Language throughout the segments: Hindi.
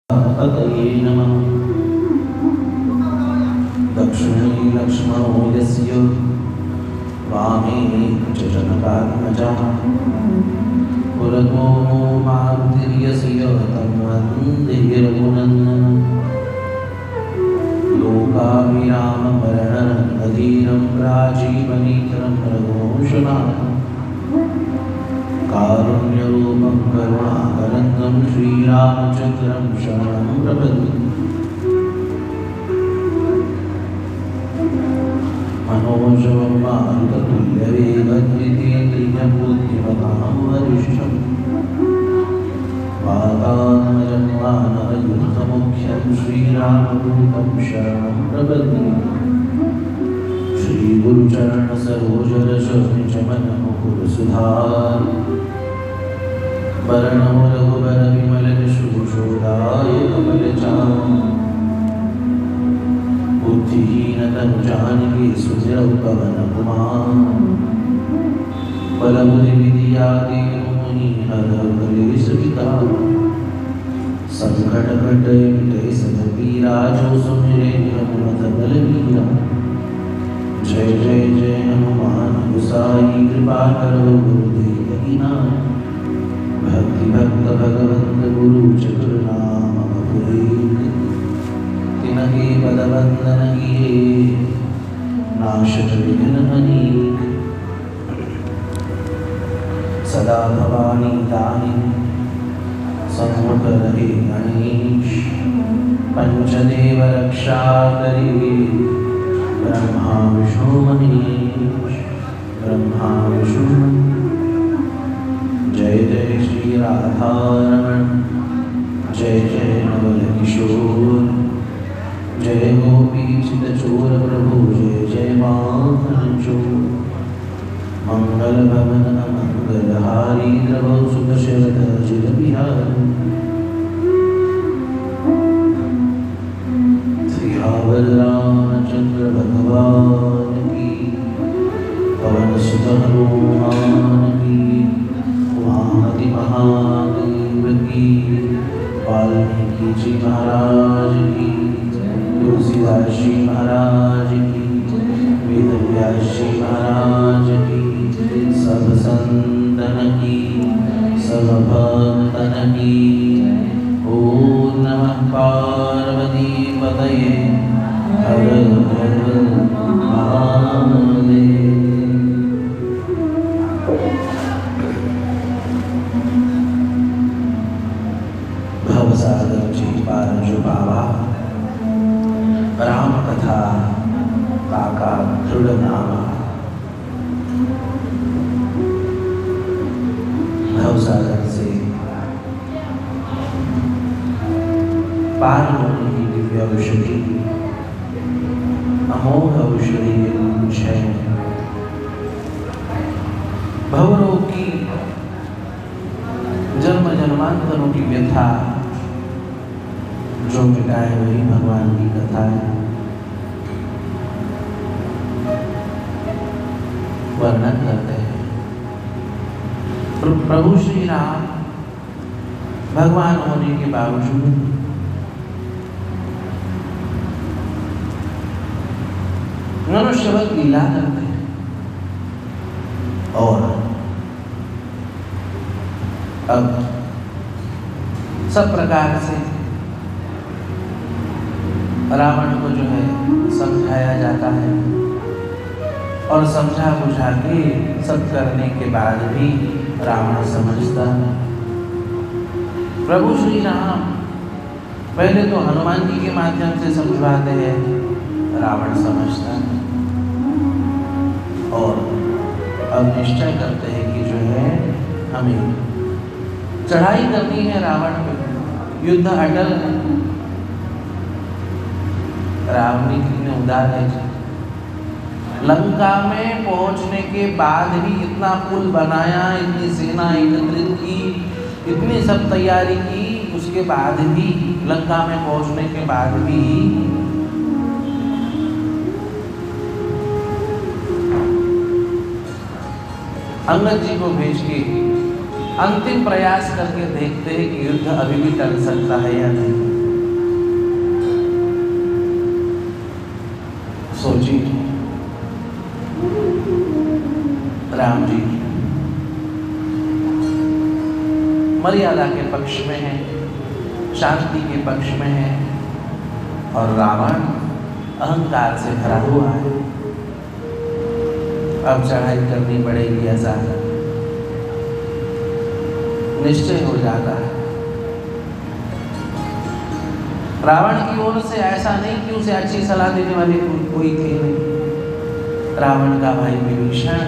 पतये नमः। दक्षिणे लक्ष्मणो यस्य वामे च जनकात्मजः पुरतो मारुतिर्यस्य तं वन्दे रघुनन्दनं। लोकाभिराममरणरङ्गधीरं राजीवनेत्रं रघुवंशनाथं कारुण्यरूपं करुणाकरन्दं श्रीरामचन्द्रं शरणं प्रपद्ये। मनोजवं मारुततुल्यवेगं जितेन्द्रियं बुद्धिमतां वरिष्ठं वातात्मजं वानरयूथमुख्यं श्रीरामदूतं शरणं प्रपद्ये। श्रीगुरुचरणसरोजरशनिचमनमुकुरसुधार वर्णो रघुबरविमलयशोषोदाय कमलचारुं बुद्धिहीनतनुजानकी सुधिरौपवनकुमार बलबुद्धिविद्यादेवमुनिहरकलेशवितार संकटकटयमिटे सदपीराजो सुमिरे हनुमतबलवीरा। जय जय जय हनुमान गोसाई कृपा करो गुरुदेव की नाम। भक्ति भक्त भगवंत गुरु चतुर्नाम तिनके पद वंदन किए नाशक विघ्न अनेक। सदा भवानी दाहिनी सम्मुख रहे गणेश पंचदेव रक्षा करिए ब्रह्मा विष्णु महेश ब्रह्मा विष्णु। जय जय श्री राधा रमण जय जय नवल किशोर जय गोपी चितचोर प्रभु जय जय मोहन चोर। मंगल भवन मंगलहारी द्रवौ सुख शरद चिर बिहारी। सियावर रामचंद्र भगवान की पवन सुत हनुमान की उमापति महादेव की वाल्मीकि जी महाराज की तुलसीदास जी महाराज की वेदव्यास जी महाराज की सब संतन की सब भक्तन की। ओम नमः पार्वती पतये हर हर महादेव। भवसागर जी पार जो बाबा राम कथा काका दृढ़ नामा। भवसागर से पार होने की दिव्य औषधि अमोघ औषधि है। भवरोग की जन्म जन्मांतरों की व्यथा जो मिटाए वही भगवान की कथा है। वर्णन करते हैं प्रभु श्री राम भगवान होने के बावजूद मनुष्यवत लीला करते हैं और अब सब प्रकार से रावण को जो है समझाया जाता है और समझा बुझा के सब करने के बाद भी रावण समझता है। प्रभु श्री राम पहले तो हनुमान जी के माध्यम से समझाते हैं, रावण समझता है और अब निश्चय करते हैं कि जो है हमें चढ़ाई करनी है रावण पे, युद्ध अटल है। रावण कितने उदार है। लंका में पहुंचने के बाद भी इतना पुल बनाया, इतनी सेना एकत्रित की, इतनी सब तैयारी की, उसके बाद भी लंका में पहुंचने के बाद भी अंगद जी को भेज के अंतिम प्रयास करके देखते हैं कि युद्ध अभी भी टल सकता है या नहीं। मर्यादा के पक्ष में है, शांति के पक्ष में है, और रावण अहंकार से भरा हुआ है। अब चढ़ाई करनी पड़ेगी ऐसा निश्चय हो जाता है। रावण की ओर से ऐसा नहीं कि उसे अच्छी सलाह देने वाली कोई थी नहीं। रावण का भाई विभीषण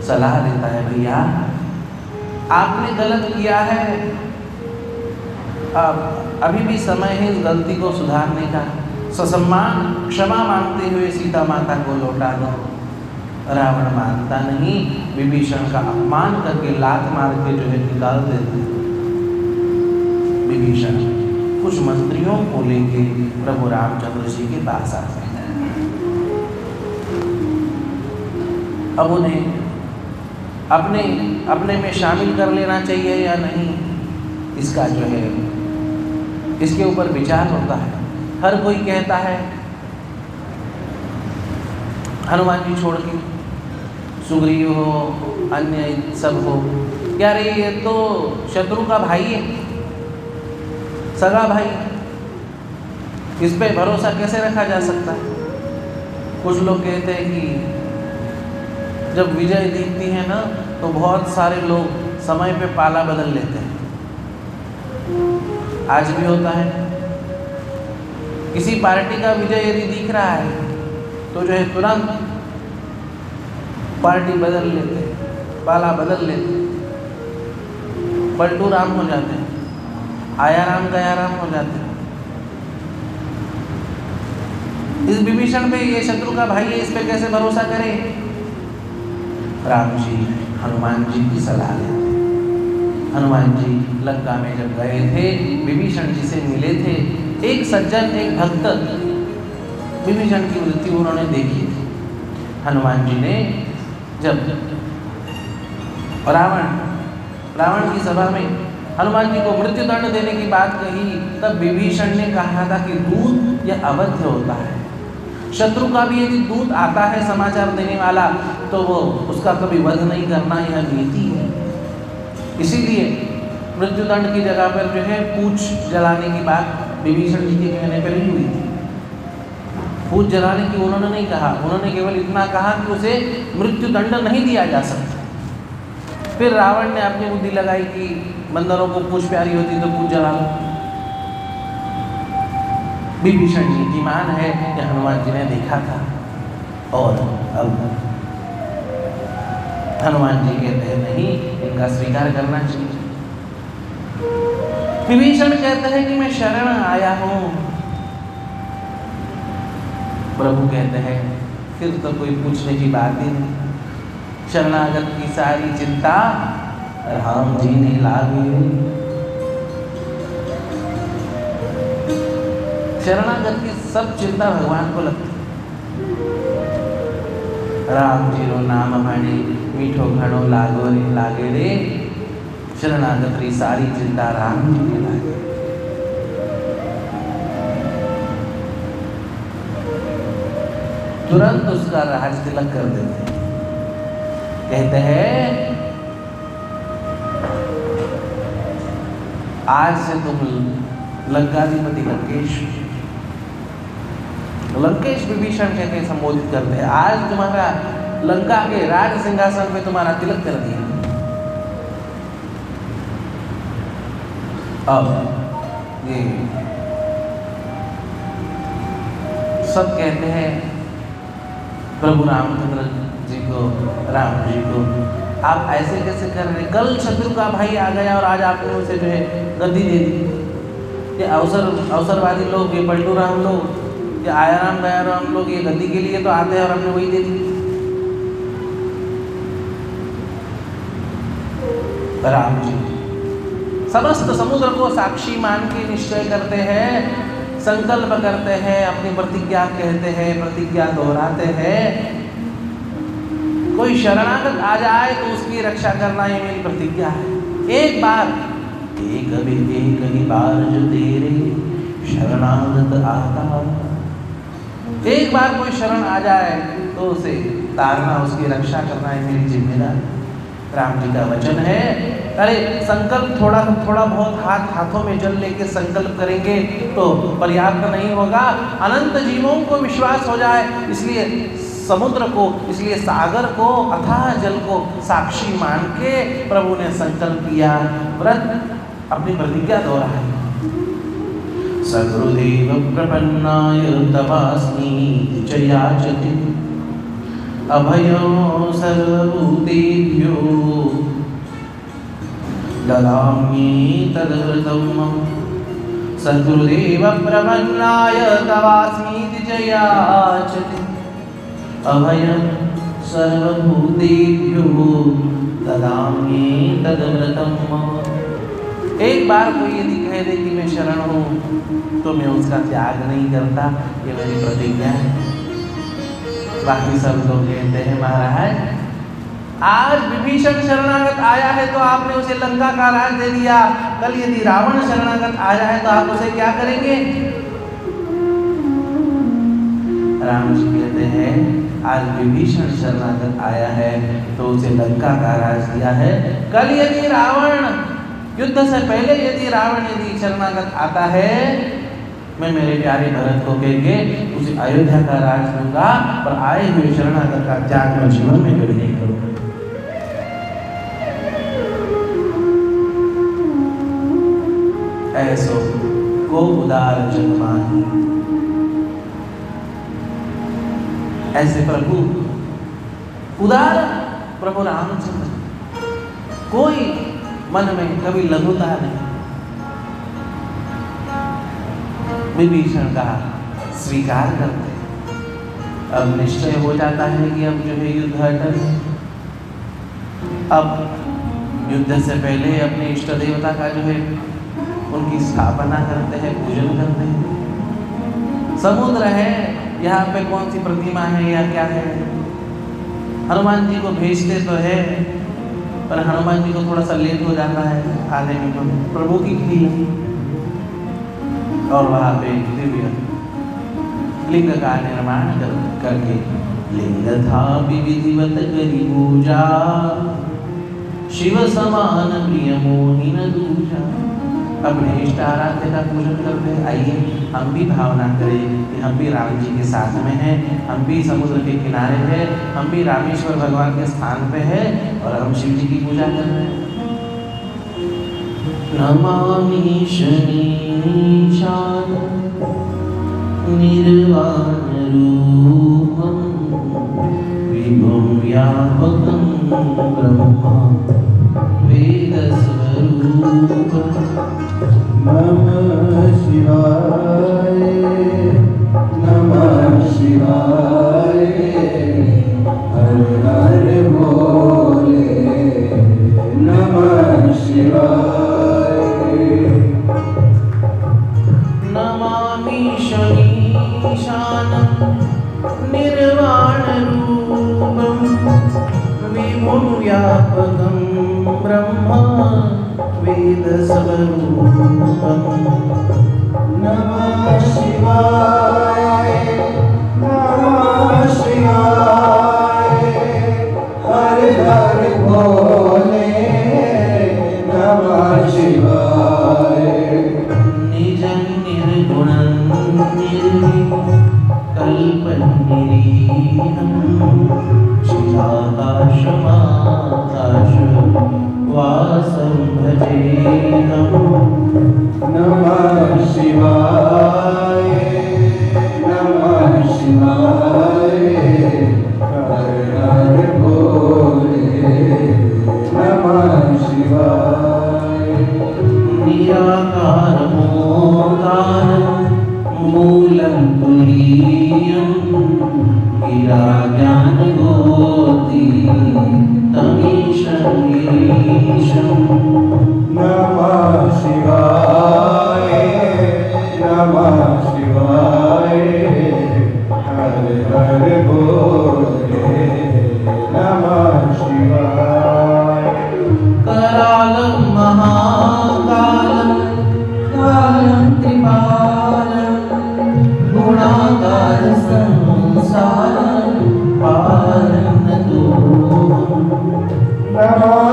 सलाह देता है, भैया आपने गलत किया है, अब अभी भी समय है इस गलती को सुधारने का। ससम्मान क्षमा मांगते हुए सीता माता को लौटा दो। रावण मानता नहीं, विभीषण का अपमान करके लात मार के जो है निकाल देते। विभीषण कुछ मंत्रियों को लेके प्रभु रामचंद्र जी के पास आते हैं। अब उन्हें अपने में शामिल कर लेना चाहिए या नहीं, इसका जो है इसके ऊपर विचार होता है। हर कोई कहता है हनुमान जी छोड़ के, सुग्रीव हो, अन्य सब हो, क्या रे ये तो शत्रु का भाई है, सगा भाई, इस पे भरोसा कैसे रखा जा सकता है। कुछ लोग कहते हैं कि जब विजय दिखती है ना तो बहुत सारे लोग समय पे पाला बदल लेते हैं। आज भी होता है, किसी पार्टी का विजय यदि दिख रहा है तो जो है तुरंत पार्टी बदल लेते, पाला बदल लेते, पलटू राम हो जाते हैं, आया राम गया राम हो जाते हैं। इस विभीषण पे, ये शत्रु का भाई है, इस पे कैसे भरोसा करें। राम जी हनुमान जी की सलाह लेते। हनुमान जी लंका में जब गए थे, विभीषण जी से मिले थे, एक सज्जन, एक भक्त विभीषण की मृत्यु उन्होंने देखी थी। हनुमान जी ने जब रावण की सभा में हनुमान जी को मृत्युदंड देने की बात कही, तब विभीषण ने कहा था कि दूत यह अवध्य होता है। शत्रु का भी यदि दूत आता है समाचार देने वाला, तो वो उसका कभी वध नहीं करना, यह नीति है। इसीलिए मृत्युदंड की जगह पर जो है पूंछ जलाने की बात विभीषण जी के कहने पर ही हुई थी। पूंछ जलाने की उन्होंने नहीं कहा, उन्होंने केवल इतना कहा कि उसे मृत्युदंड नहीं दिया जा सकता। फिर रावण ने अपनी बुद्धि लगाई कि बंदरों को पूंछ प्यारी होती तो पूंछ जला लो। विभीषण नीतिमान है कि हनुमान जी ने देखा था, और अब हनुमान जी कहते हैं नहीं, इनका स्वीकार करना चाहिए। विभीषण कहते हैं कि मैं शरण आया हूं। प्रभु कहते हैं फिर तो कोई पूछने की बात ही नहीं, शरणागत की सारी चिंता राम जी ने लागी। शरणागत की सब चिंता भगवान को लगती। राम जी रो नाम भाणी मीठो घणो लागे रे, शरणागत की सारी चिंता राम जी ने लागे। तुरंत उसका राज तिलक कर देते। कहते हैं आज से तुम लंकाधिपति लंकेश विभीषण कहते संबोधित करते हैं, आज तुम्हारा लंका के राज सिंहासन पे तुम्हारा तिलक कर दिया। अब ये सब कहते हैं प्रभु रामचंद्र जी को, राम जी को, आप ऐसे कैसे कर रहे। कल शत्रु का भाई आ गया और आज आपने उसे जो है गद्दी दे दी। ये अवसरवादी लोग, ये पलटू राम लोग, ये आया राम गया राम लोग, ये गद्दी के लिए तो आते हैं और हमने वही दे दी। राम जी समस्त समुद्र को साक्षी मान के निश्चय करते हैं, संकल्प करते हैं, अपनी प्रतिज्ञा कहते हैं, प्रतिज्ञा दोहराते हैं। कोई शरणागत आ जाए तो उसकी रक्षा करना ये मेरी प्रतिज्ञा है। एक ही बार जो तेरे शरणागत आता, एक बार कोई शरण आ जाए तो उसे तारना, उसकी रक्षा करना है मेरी जिम्मेदारी। राम जी का वचन है। अरे संकल्प थोड़ा बहुत हाथों में जल लेके संकल्प करेंगे तो पर्याप्त नहीं होगा, अनंत जीवों को विश्वास हो जाए, इसलिए समुद्र को, इसलिए सागर को, अथाह जल को साक्षी मान के प्रभु ने संकल्प किया, व्रत अपनी प्रतिज्ञा दोहराई। सगुरुदेव प्रपन्नाय तवास्मि च याचति अभयो सर्वभूतेभ्यो ददामि तद्व्रतं मम। सद्गुरुदेव प्रपन्नाय तवास्मि च याचति अभयं सर्वभूतेभ्यो ददामि तद्व्रतं मम। एक बार कोई यदि कह दे कि मैं शरण हूँ तो मैं उसका त्याग नहीं करता, ये मेरी प्रतिज्ञा है। बाकी सब लोग कहते हैं महाराज आज विभीषण शरणागत आया है तो आपने उसे लंका का राज दे दिया, कल यदि रावण शरणागत आया है तो आप उसे क्या करेंगे? राम जी कहते हैं आज विभीषण शरणागत आया है तो उसे लंका का राज दिया है, कल यदि रावण युद्ध से पहले यदि रावण यदि शरणागत आता है, मैं मेरे प्यारे भरत को कह के उसे अयोध्या का राज दूंगा, पर आए हुए शरणागत का त्याग मैं जीवन में कभी नहीं करूंगा। ऐसो को उदार जन्माही, ऐसे प्रभु उदार प्रभु रामचंद्र, कोई मन में कभी लघुता नहीं। विभीषण का स्वीकार करते, अब निश्चय हो जाता है कि अब जो है युद्ध अटल है। अब युद्ध से पहले अपने इष्ट देवता का जो है उनकी स्थापना करते हैं, पूजन करते हैं। समुद्र है, यहाँ पे कौन सी प्रतिमा है या क्या है? हनुमान जी को भेजते तो है, पर हनुमान जी को थोड़ा सा लेट हो जाता है आने में, तो प्रभु की खील और वहाँ पे दिव्य लिंग का निर्माण करके लिंग था विधिवत करी पूजा, शिव समान प्रिय मोहि न दूजा। अपने इष्ट आराध्य का पूजन करते हैं। आइए हम भी भावना करें कि हम भी राम जी के साथ में हैं, हम भी समुद्र के किनारे हैं, हम भी रामेश्वर भगवान के स्थान पे हैं और हम शिव जी की पूजा कर रहे हैं। नमामि शनीशान निर्वाण रूपं विभुं व्यापकं ब्रह्मा वेद स्वरूपं। नमः शिवाय नमः शिवाय, हर हर भोले नमः शिवाय। नमामि शनीशानं निर्वाण रूपं विभुं व्यापकं ब्रह्मा वेद स्वरूपं। नमः शिवाय नमः शिवाय, हर हर भोले नमः शिवाय। निजं निर्गुणं निर्विकल्पं निरीहं चिदाकाशमाकाश वासं भजेऽहम्। नमः शिवाय नमः शिवाय, हर हर भोले नमः शिवाय। निराकारमोकारं मूलं तुरीयं गिरा ज्ञानगोती तमीशं गिरीशम्। नमः शिवाय नमः शिवाय, हर हर भोले नमः शिवाय। करालं महाकालं कालं त्रिपालं गुणाकार संसारं पारं नतोऽहम्। नमः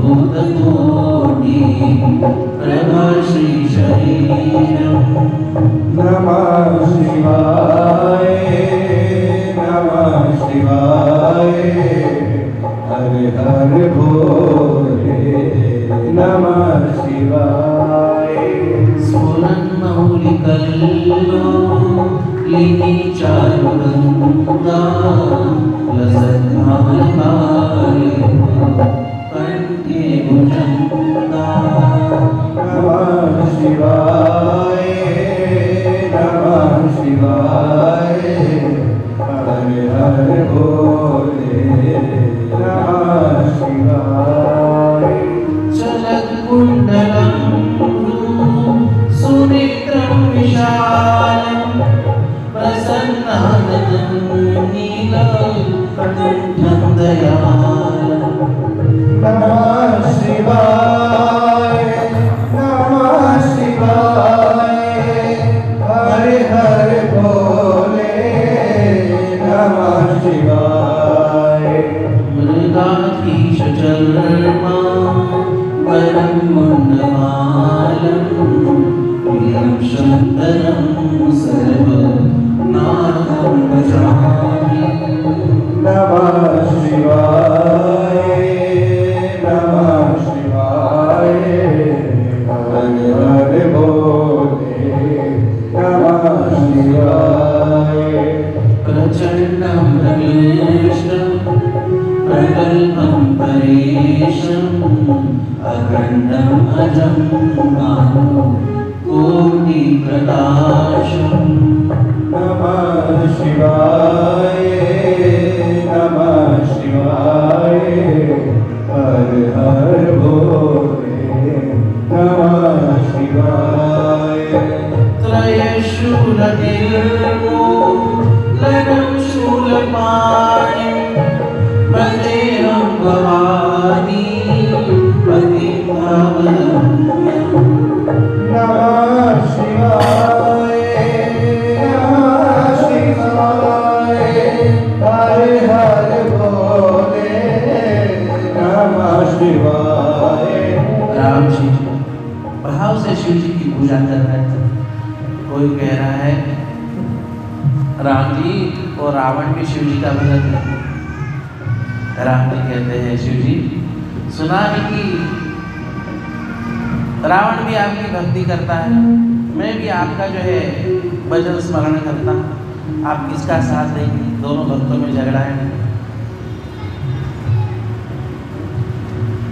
भूतकोटि प्रभा श्री शरीरम् नमः शिवाय नमः शिवाय हर हर भोले नमः शिवाय स्फुरन्मौलिकल्लो लिनि चारुगङ्गा लसद्भावकाले कंठे भुजङ्गा नमः शिवाय नमः शिवाय हर हर भोले नमः शिवाय चलत्कुण्डलं सुनेत्रं विशालं प्रसन्नाननं नीलकण्ठं दयालं नमः शिवाय नमः शिवाय हर हर भोले नमः शिवाय मृगाधीश चर्मा वरं मुण्डमालं प्रियं शङ्करं सर्वनाथं भजामि नमः शिवाय नमः शिवाय हर हर भोले नमः शिवाय प्रचण्डं प्रविष्टं प्रगल्भं परेशम् अखण्डम् अजं कोटिप्रकाशम् नमः शिवाय नमः शिवाय हर हर भोले नमः शिवाय त्रयशूलनिर्मूलनं शूलपाणिं वन्देऽहं भवानी पतितपावनम् नमः शिवाय नमः शिवाय हर हर भोले नमः शिवाय। राम जी भाव से शिव जी की पूजा कर रहे थे। कोई कह रहा है राम जी और रावण भी शिव जी का भगत है। राम जी कहते हैं शिव जी सुना है कि रावण भी आपकी भक्ति करता है, मैं भी आपका जो है भजन स्मरण करता हूँ, आप किसका साथ देंगे? दोनों भक्तों में झगड़ा है।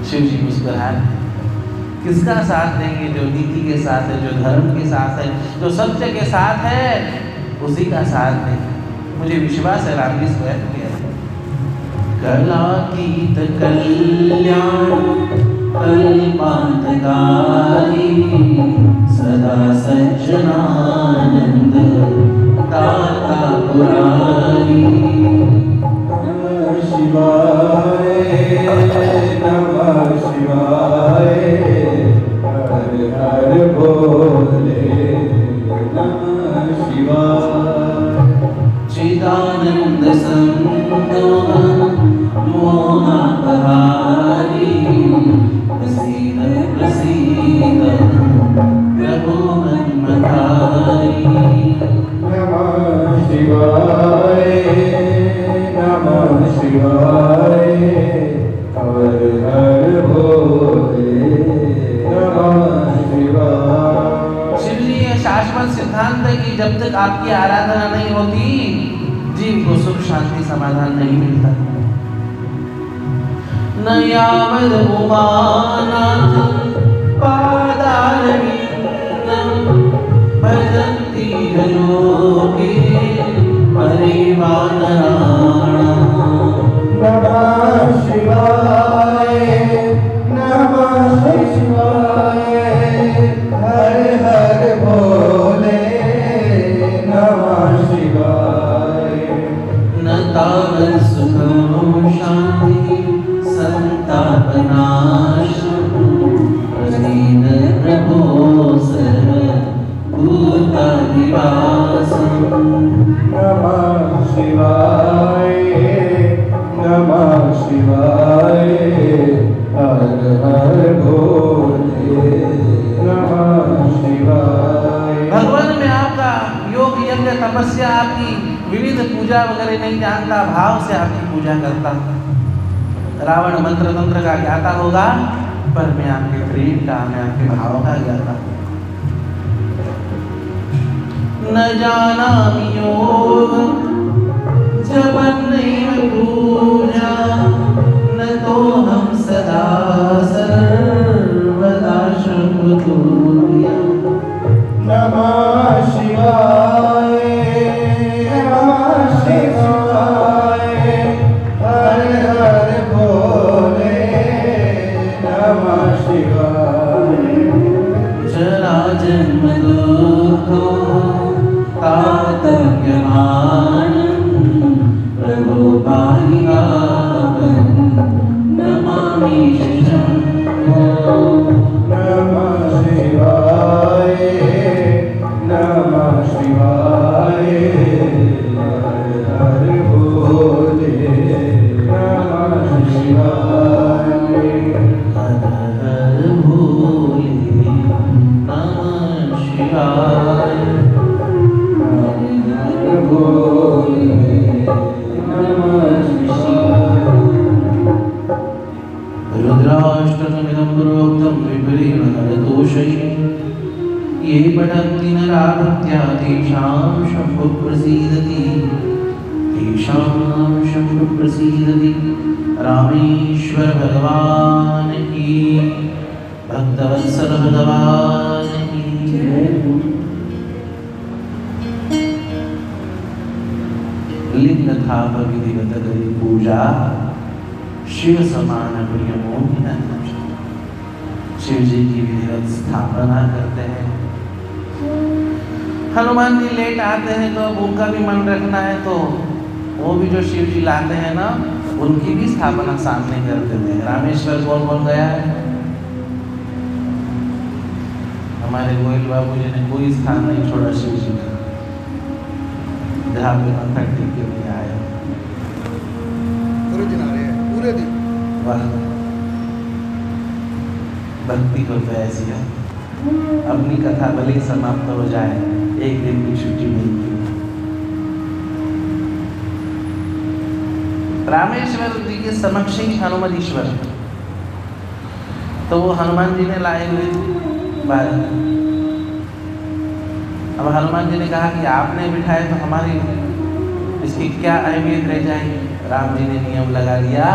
शिव जी मुस्कुराए, किसका साथ देंगे? जो नीति के साथ है, जो धर्म के साथ है, जो सत्य के साथ है, उसी का साथ देंगे। मुझे विश्वास है राम जी स्वयं किया। कलातीत कल्याण कल्पांतकारी सदा सज्जनानंद दाता पुरारी। नमः शिवाय नमः शिवाय हर हर भोले नमः शिवाय। चिदानंद संतोष मोहापहारी प्रसीद प्रसीद प्रभु मन्मथारी। नमः शिवाय नमः शिवाय हर हर भोले नमः शिवाय। शिव जी ये शाश्वत सिद्धांत है कि जब तक आपकी आराधना नहीं होती जीव को सुख शांति समाधान नहीं मिलता। न यावद उमानाथ पादारविन्दं भजन्ति लोके परिवाराणाम्। नमः शिवाय नमः शिवाय हर हर भोले नमः शिवाय। न तावत् सुखं शान्ति संतापनाशम् पूजा वगैरह नहीं जानता, भाव से आपकी पूजा करता। रावण मंत्र तंत्र का ज्ञाता होगा, पर मैं आपके प्रेम का, मैं आपके भाव का ज्ञाता हूँ। न जानामि योग जपन्नैव पूजा, न तो हम सदा सर्वदा शंभुतुर्या। नमः शिवाय नमः शिवाय, हर हर भोले नमः शिवाय। जरा जन्म दुःखो तातज्ञमानं, प्रभो पाहि आपं, नमामि शंभो। नमः शिवाय नमः शिवाय, हर हर भोले नमः शिवाय। हर हर भोले नमः शिवाय। हर भोले नमः शिवाय। रुद्राष्टकमिदं प्रोक्तं विपरेण नरदोषैः, ये पठन्ति नराभक्त्या तेषां शम्भुः प्रसीदति, तेषां शम्भुः प्रसीदति। रामेश्वर भगवान की, भक्तवत्सल भगवान की जय। लिंग था विधिवत करी पूजा, शिव समान प्रिय मोहि न पूजा। शिव जी की विधिवत स्थापना करते हैं। हनुमान जी लेट आते हैं तो अब उनका भी मन रखना है, तो वो भी जो शिव जी लाते हैं ना, उनकी भी स्थापना सामने करते थे। रामेश्वर कौन कौन गया है? हमारे गोयल बाबू जी ने कोई स्थान नहीं छोड़ा शिव जी का, जहाँ पे माथा टेक के नहीं आया। पूरे दिन आ रहे हैं, पूरे दिन। वाह, भक्ति हो तो ऐसी है। अपनी कथा भले ही समाप्त हो जाए, एक दिन की छुट्टी मिलती है। रामेश्वर जी के समक्ष ही हनुमतीश्वर, तो वो हनुमान जी ने लाए हुए बात। अब हनुमान जी ने कहा कि आपने बिठाए तो हमारी इसकी क्या अहमियत रह जाएगी। राम जी ने नियम लगा दिया,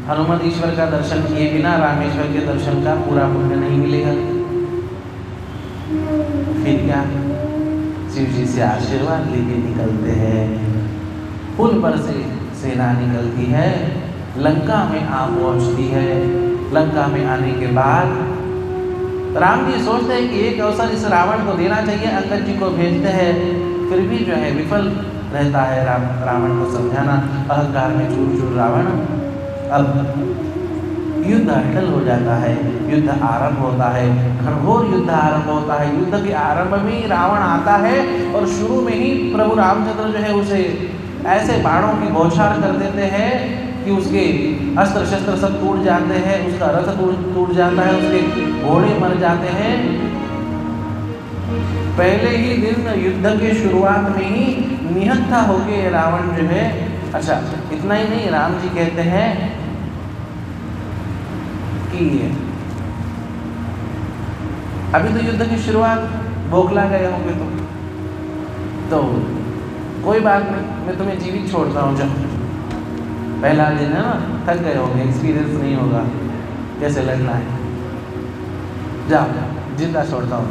हनुमत ईश्वर का दर्शन किए बिना रामेश्वर के दर्शन का पूरा पुण्य नहीं मिलेगा। फिर क्या, शिव जी से आशीर्वाद लेके निकलते हैं। पुल पर से सेना निकलती है, लंका में आ पहुंचती है। लंका में आने के बाद राम जी सोचते हैं कि एक अवसर इस रावण को देना चाहिए, अंगद जी को भेजते हैं, फिर भी जो है विफल रहता है रावण को समझाना। अहंकार में चूर चूर रावण। अब युद्ध अटल हो जाता है, युद्ध आरंभ होता है, घनघोर युद्ध आरंभ होता है। युद्ध के आरंभ में ही रावण आता है और शुरू में ही प्रभु रामचंद्र जो है उसे ऐसे बाणों की बौछार कर देते हैं कि उसके अस्त्र शस्त्र सब टूट जाते हैं, उसका रथ टूट जाता है, उसके घोड़े मर जाते हैं। पहले ही दिन युद्ध के शुरुआत में ही निहत्था होके रावण जो है। अच्छा, इतना ही नहीं, राम जी कहते हैं कि अभी तो युद्ध की शुरुआत, बौखला गए होंगे तो कोई बात नहीं, मैं तुम्हें जीवित छोड़ता हूँ। जब पहला दिन है ना, थक गए होंगे, एक्सपीरियंस नहीं होगा कैसे लड़ना है, जाओ जिंदा छोड़ता हूँ।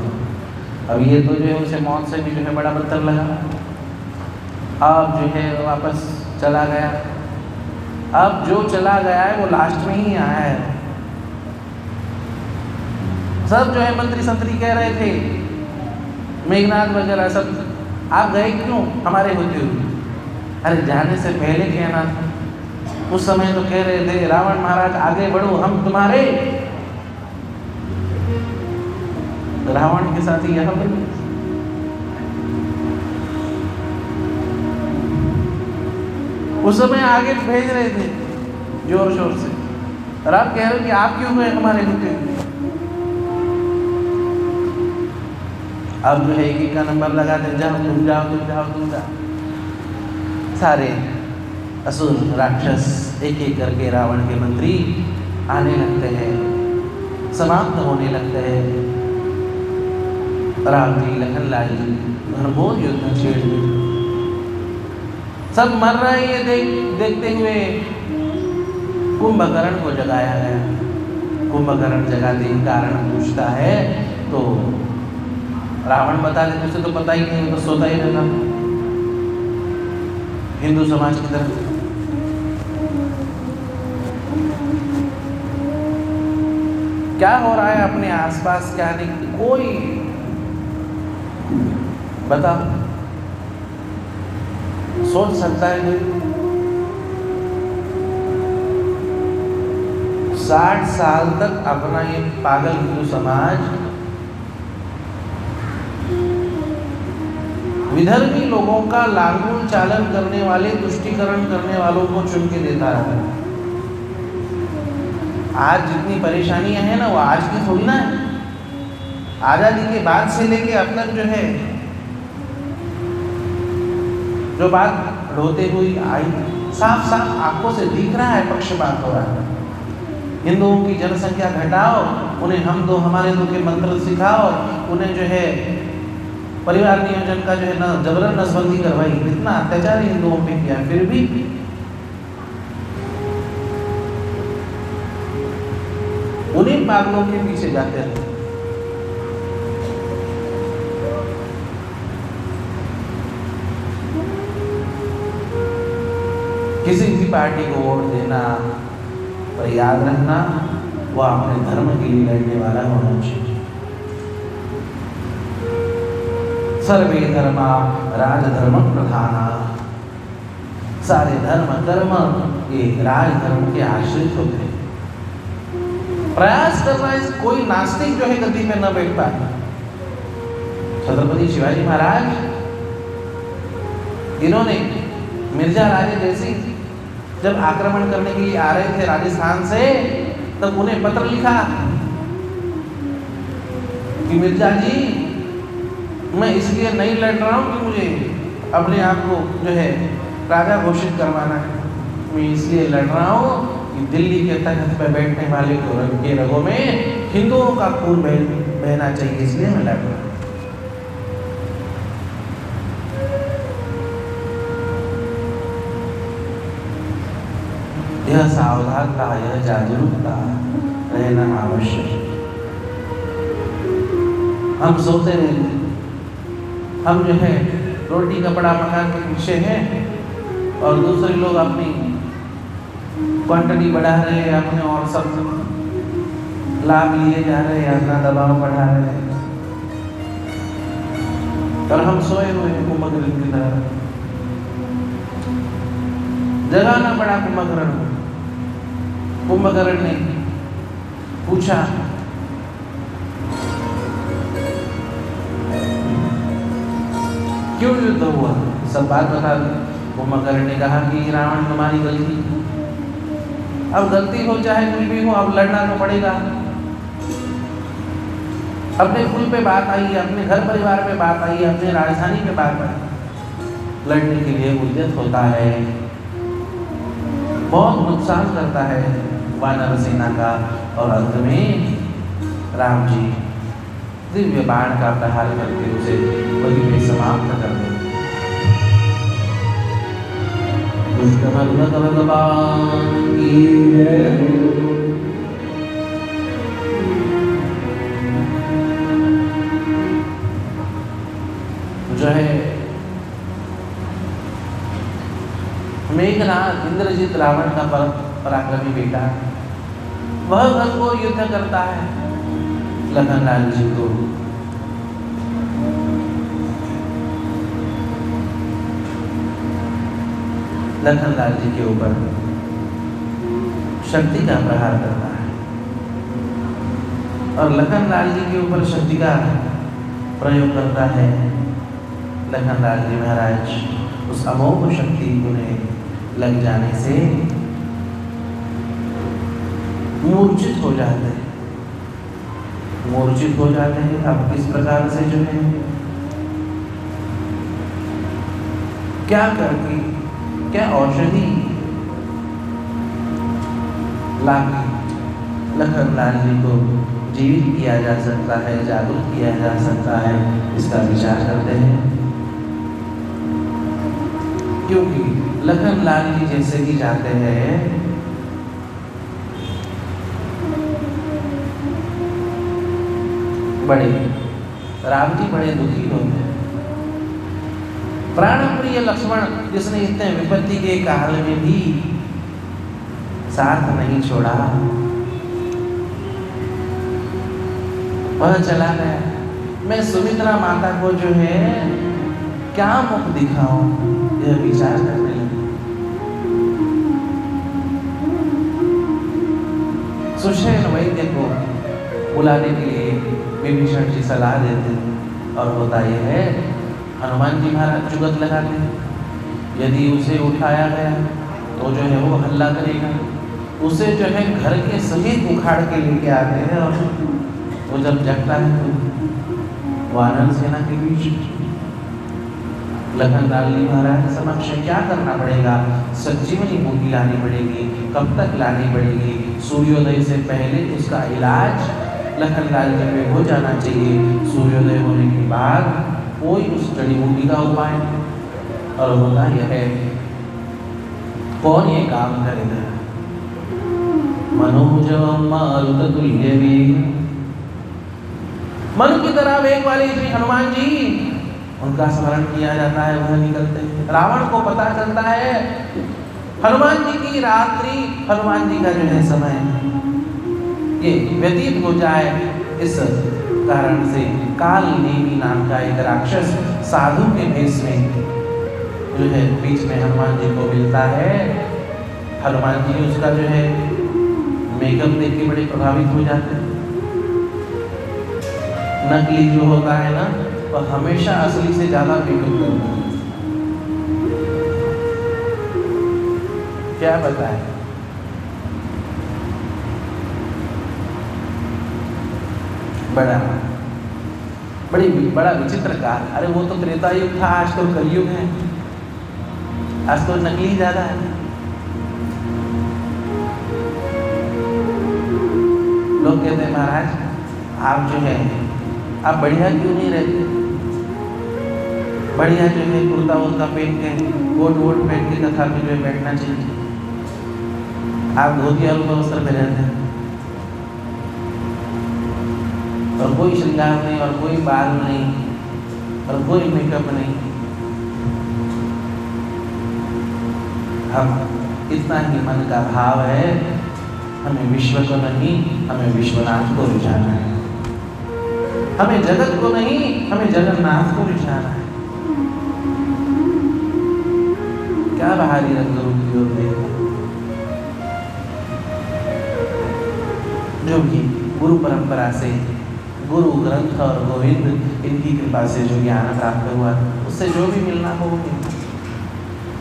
अब ये तो जो है उसे मौत से भी जो है बड़ा बदतर लगा। अब जो है वापस चला गया। अब जो चला गया है वो लास्ट में ही आया है। सब जो है मंत्री संतरी कह रहे थे, मेघनाथ वगैरह सब, आप गए क्यों हमारे होते हुए? अरे जाने से पहले कहना था। उस समय तो कह रहे थे रावण महाराज आगे बढ़ो, हम तुम्हारे। रावण के साथ ही यहाँ पर उस समय आगे भेज रहे थे जोर शोर से, और आप कह रहे हो कि आप क्यों गए हमारे होते हुए? अब जो है एक एक का नंबर लगाते, जाओ तुम जाओ तुम जाओ तुम जाओ। सारे असुर राक्षस एक एक करके रावण के मंत्री आने लगते हैं, समाप्त होने लगते हैं। राम जी, लखन लाल जी घनघोर युद्ध छेड़ दिए। सब मर रहे हैं ये देखते हुए कुंभकर्ण को जगाया गया। कुंभकर्ण जगाते ही कारण पूछता है तो रावण बता दे, तुझे तो पता ही नहीं, तो सोता ही रहता हिंदू समाज की तरफ। क्या हो रहा है अपने आसपास, क्या नहीं, कोई बता सोच सकता है कोई? 60 साल तक अपना ये पागल हिंदू समाज विधर्मी लोगों का लांगुल चालन करने वाले, तुष्टीकरण करने वालों को चुन के देता है। आज जितनी परेशानियां हैं ना, वो आज की थोड़ी ना है। आजादी के बाद से लेके अब तक जो है, जो बात ढोते हुई आई, साफ साफ आंखों से दिख रहा है पक्षपात हो रहा है। हिंदुओं की जनसंख्या घटाओ, उन्हें हम दो हमारे दो के मंत्र सिखाओ, उन्हें जो है परिवार नियोजन का जो है ना जबरन नसबंदी करवाई, इतना अत्याचार हिंदुओं पे किया, फिर भी उन्हीं पागलों के पीछे जाते हैं। किसी भी पार्टी को वोट देना, पर याद रखना वह अपने धर्म के लिए लड़ने वाला होना चाहिए। सर्वे धर्मा राजधर्म प्रधाना, सारे धर्म कर्म ये राजधर्म के आश्रित होते हैं। प्रयास कर रहा है कोई नास्तिक जो है गद्दी पे न बैठ पाए। छत्रपति शिवाजी महाराज, इन्होंने मिर्जा राजे जैसी जब आक्रमण करने के लिए आ रहे थे राजस्थान से, तब उन्हें पत्र लिखा कि मिर्जा जी, मैं इसलिए नहीं लड़ रहा हूँ कि मुझे अपने आप को जो है राजा घोषित करवाना है। मैं इसलिए लड़ रहा हूँ कि दिल्ली के तख्त पर बैठने वाले के रगों में हिंदुओं का खून बहना चाहिए, इसलिए मैं लड़ रहा हूँ। यह सावधानता, यह जागरूकता रहना आवश्यक है। हम सोते रहते, हम जो है रोटी कपड़ा मकान के पीछे हैं और दूसरे लोग अपनी क्वांटिटी बढ़ा रहे हैं, अपने और सब लाभ लिए जा रहे हैं, अपना दबाव बढ़ा रहे हैं, और हम सोए हुए हैं कुंभकर्ण की तरह। जगाना पड़ा कुंभकर्ण। कुंभकर्ण ने पूछा, क्यों युद्ध हुआ, सब बात बता दी। कुंभकर्ण ने कहा कि रावण तुम्हारी गलती, अब गलती हो चाहे कुछ भी हो, अब लड़ना तो पड़ेगा। अपने कुल पे बात आई है, अपने घर परिवार पे बात आई है, अपने राजधानी पे बात आई, लड़ने के लिए उद्यत होता है, बहुत नुकसान करता है वानर सेना का, और अंत में राम जी दिव्य बाण का प्रहार करके उसे वहीं पे समाप्त कर देते। भगवान की जय। जो है मेघनाथ इंद्रजीत रावण का पराक्रमी बेटा, वह घनघोर युद्ध करता है लखन लाल जी को। लखन लाल जी के ऊपर शक्ति का प्रहार करता है, और लखन लाल जी के ऊपर शक्ति का प्रयोग करता है। लखन लाल जी महाराज उस अमोघ शक्ति उन्हें लग जाने से मूर्छित हो जाते हैं। मूर्छित हो जाते हैं अब किस प्रकार से, जो है क्या करके क्या औषधि लाके लखनलाल जी को जीवित किया जा सकता है, जागरूक किया जा सकता है, इसका विचार करते हैं। क्योंकि लखनलाल जी जैसे ही जाते हैं बड़े राम जी बड़े दुखी होते हैं। प्राण प्रिय लक्ष्मण जिसने इतने विपत्ति के काल में भी साथ नहीं छोड़ा, वह चला गया। मैं सुमित्रा माता को जो है क्या मुख दिखाऊं, यह विचार करने लगी। सुषेण वैद्य को बुलाने के लिए विभीषण जी सलाह देते हैं और होता यह है हनुमान जी महाराज जुगत लगाते हैं, यदि उसे उठाया गया तो जो है वो हल्ला करेगा, उसे जो है घर के सहित उखाड़ के लेके आते हैं और वो जब जगता है तो वानर सेना के बीच लखनलाल जी महाराज समक्ष क्या करना पड़ेगा, संजीवनी बूटी लानी पड़ेगी, कब तक लानी पड़ेगी, सूर्योदय से पहले उसका इलाज लखनलाल जी पे हो जाना चाहिए, सूर्योदय होने के बाद कोई उस जड़ी बूटी का उपाय। और होता यह है कौन ये काम करेगा, मनोजवम मारुततुल्य वेग, मन की तरह वेग वाले श्री हनुमान जी, उनका स्मरण किया जाता है, वह निकलते हैं। रावण को पता चलता है हनुमान जी की रात्रि, हनुमान जी का जो है समय ये व्यतीत हो जाए, इस कारण से काल नेमी नाम का एक राक्षस साधु के भेष में जो है बीच में हनुमान जी को मिलता है। हनुमान जी उसका जो है मेकअप देख के बड़े प्रभावित हो जाते हैं। नकली जो होता है ना वह हमेशा असली से ज्यादा मेकअप करता है। क्या बताएं, बड़ा विचित्र काल। अरे वो तो त्रेता युग था, आज तो कलयुग है, आज तो नकली ज्यादा है। लोग कहते हैं महाराज आप जो है आप बढ़िया क्यों नहीं रहते, बढ़िया जो है कुर्ता वुर्ता पहन के कोट वोट पहन के कथा में जो है बैठना चाहिए, आप धोती और वस्त्र में रहते हैं और कोई श्रृंगार नहीं और कोई बाल नहीं और कोई मेकअप नहीं। हम इतना ही मन का भाव है, हमें विश्व को नहीं हमें विश्वनाथ को रिझाना है, हमें जगत को नहीं हमें जगन्नाथ को रिझाना है। क्या बाहरी रंग रूप की ओर देखना, जो भी गुरु परंपरा से गुरु ग्रंथ और गोविंद इनकी कृपा से जो ज्ञान प्राप्त हुआ उससे जो भी मिलना हो वो मिलना।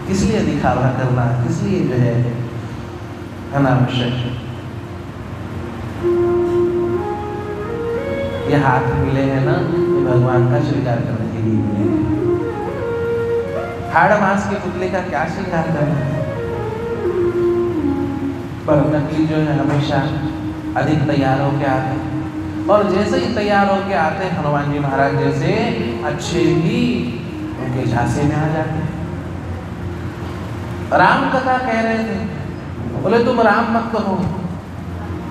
किस लिए दिखावा करना, किस लिए जो है अनावश्यक। ये हाथ मिले हैं ना, ये भगवान का श्रृंगार करने के लिए मिले हैं। हाड़ मांस के पुतले का क्या श्रृंगार करना है, पर नकली जो है हमेशा अधिक तैयार होके आते हैं और जैसे ही तैयार होके आते हैं हनुमान जी महाराज जैसे अच्छे भी उनके झांसे में आ जाते हैं। राम कथा कह रहे थे, बोले तुम राम भक्त हो,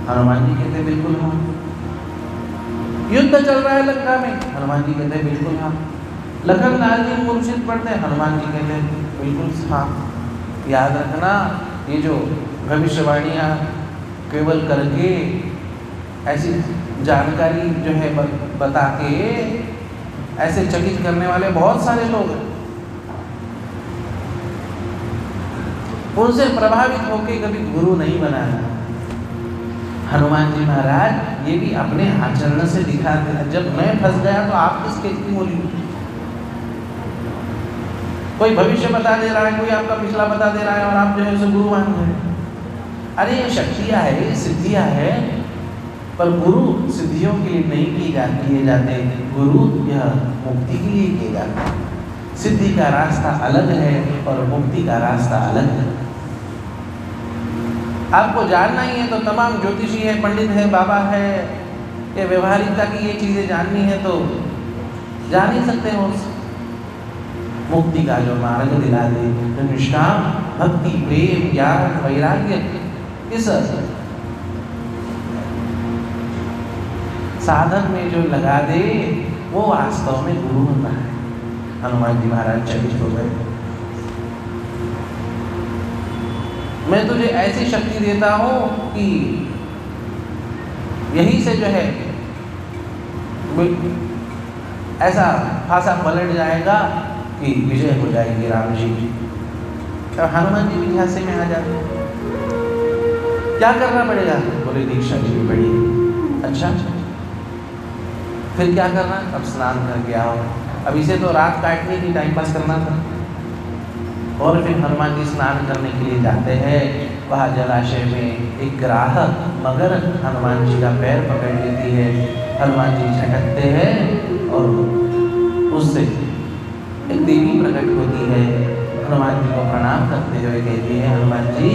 हनुमान जी कहते बिल्कुल हाँ। युद्ध चल रहा है लंका में, हनुमान जी कहते बिल्कुल हाँ। लखनलाल जी मूर्छित पड़ते हैं, हनुमान जी कहते बिल्कुल हाँ। याद रखना ये जो भविष्यवाणियाँ केवल करके ऐसी जानकारी जो है बता के ऐसे चकित करने वाले बहुत सारे लोग हैं, उनसे प्रभावित होकर कभी गुरु नहीं बनाना। हनुमान जी महाराज ये भी अपने आचरण से दिखाते हैं, जब मैं फंस गया तो आप किसके की बोली। कोई भविष्य बता दे रहा है, कोई आपका पिछला बता दे रहा है और आप जो है उसे गुरु मान रहे हैं। अरे ये शक्तियाँ है, ये सिद्धियाँ है, पर गुरु सिद्धियों के लिए नहीं किए जाते, गुरु यह मुक्ति के लिए किए जाते हैं। सिद्धि का रास्ता अलग है और मुक्ति का रास्ता अलग है। आपको जानना ही है तो तमाम ज्योतिषी है, पंडित है, बाबा है, ये व्यवहारिकता की ये चीज़ें जाननी है तो जान ही सकते हो। मुक्ति का जो मार्ग दिला दे, तो निष्काम भक्ति, प्रेम, ज्ञान, वैराग्य, इस साधन में जो लगा दे वो वास्तव में गुरु होता है। हनुमान जी महाराज चकित हो गए। मैं तुझे ऐसी शक्ति देता हूं कि यही से जो है ऐसा फांसा पलट जाएगा कि विजय हो जाएगी राम जी। तो हनुमान जी भी झांसे में आ जाते। क्या करना पड़ेगा? बोले दीक्षा जी पड़ी। अच्छा, फिर क्या करना? अब स्नान करके आओ। अब इसे तो रात काटनी थी, टाइम पास करना था। और फिर हनुमान जी स्नान करने के लिए जाते हैं। वहाँ जलाशय में एक ग्राहक मगर हनुमान जी का पैर पकड़ लेती है। हनुमान जी झटकते हैं और उससे एक देवी प्रकट होती है। हनुमान जी को प्रणाम करते हुए कहती है, हनुमान जी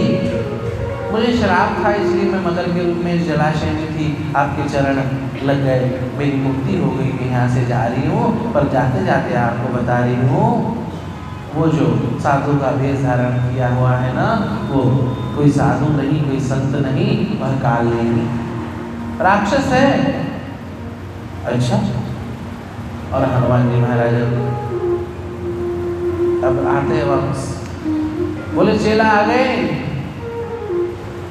मुझे श्राप था इसलिए मैं मगर के रूप में इस जलाशय में थी, आपके चरण लग गए, मेरी मुक्ति हो गई, मैं यहाँ से जा रही हूँ। पर जाते जाते आपको बता रही हूँ, वो जो साधु का वेश धारण किया हुआ है ना, वो कोई साधु नहीं, कोई संत नहीं, वह काल नहीं, राक्षस है। अच्छा, और हनुमान जी महाराज अब आते वापस। बोले चेला आ गए,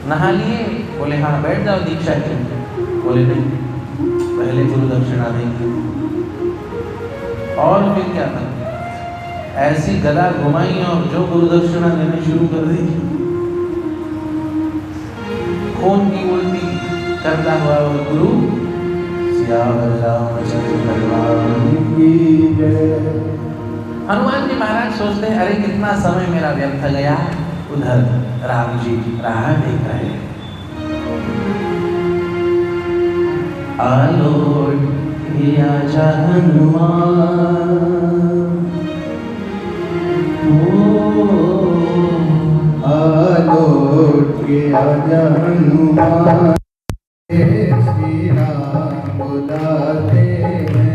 नहा लिए? बोले हाँ, बैठ जाओ दीक्षा के। बोले नहीं, पहले गुरु दक्षिणा देंगे। और फिर क्या था? ऐसी गदा घुमाई और जो गुरु दक्षिणा देनी शुरू कर दी। खून की उल्टी करता हुआ वो गुरु सियावर रामचंद्र भगवान की जय। हनुमान जी महाराज सोचते हैं, अरे कितना समय मेरा व्यर्थ गया। उधर राम जी राह देख रहे हैं। आलोट किया जा हनुमान, आलोट किया जा हनुमान, श्री राम बुलाते हैं।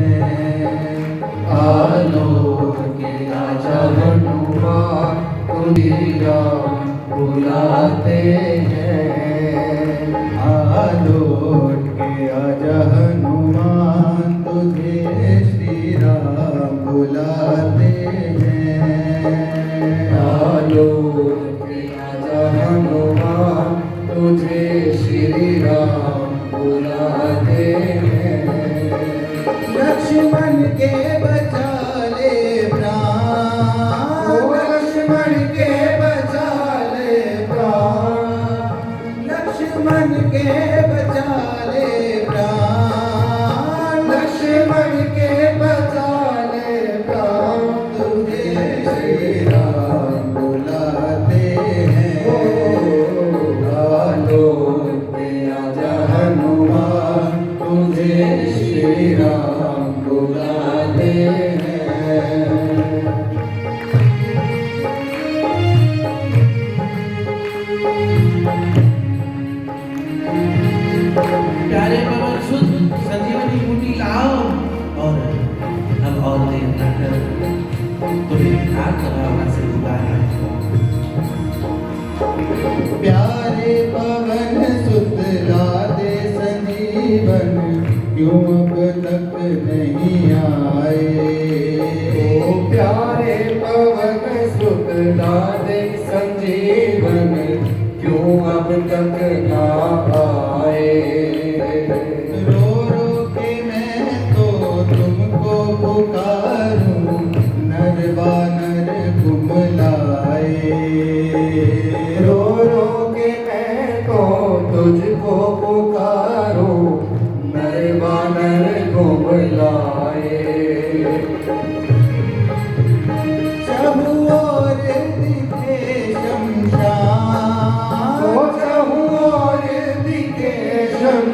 आलोट किया जा हनुमान, श्री राम बुलाते हैं। आलोट के आजा हनुमान, तुझे श्री राम बुलाते हैं। आलोट के आजा हनुमान, तुझे श्री राम बुलाते हैं। लक्ष्मण के बचा ले प्राण, लक्ष्मण के लक्ष्मण के बचा ले प्राण, लक्ष्मण के बचा ले प्राण, तुझे श्री राम बुलाते हैं। आलोट के आजा हनुमान, तुझे श्री राम बुलाते हैं। प्यारे पवन सुत संजीवनी बूटी लाओ और अब और देर न कर तुम्हें घात भावना से बुलाया। प्यारे पवन सुत ला दे संजीवन, क्यों अब तक नहीं आए। ओ प्यारे पवन सुत ला दे संजीवन, क्यों अब तक ना आए। रो रो के मैं तो तुमको पुकारूं, नर बानर घुम लाए। रो रो के मैं तो तुझको पुकारूं, नर बानर घुम लाए। चहु और दिखे शमशान, चहु और दिखे शमशान,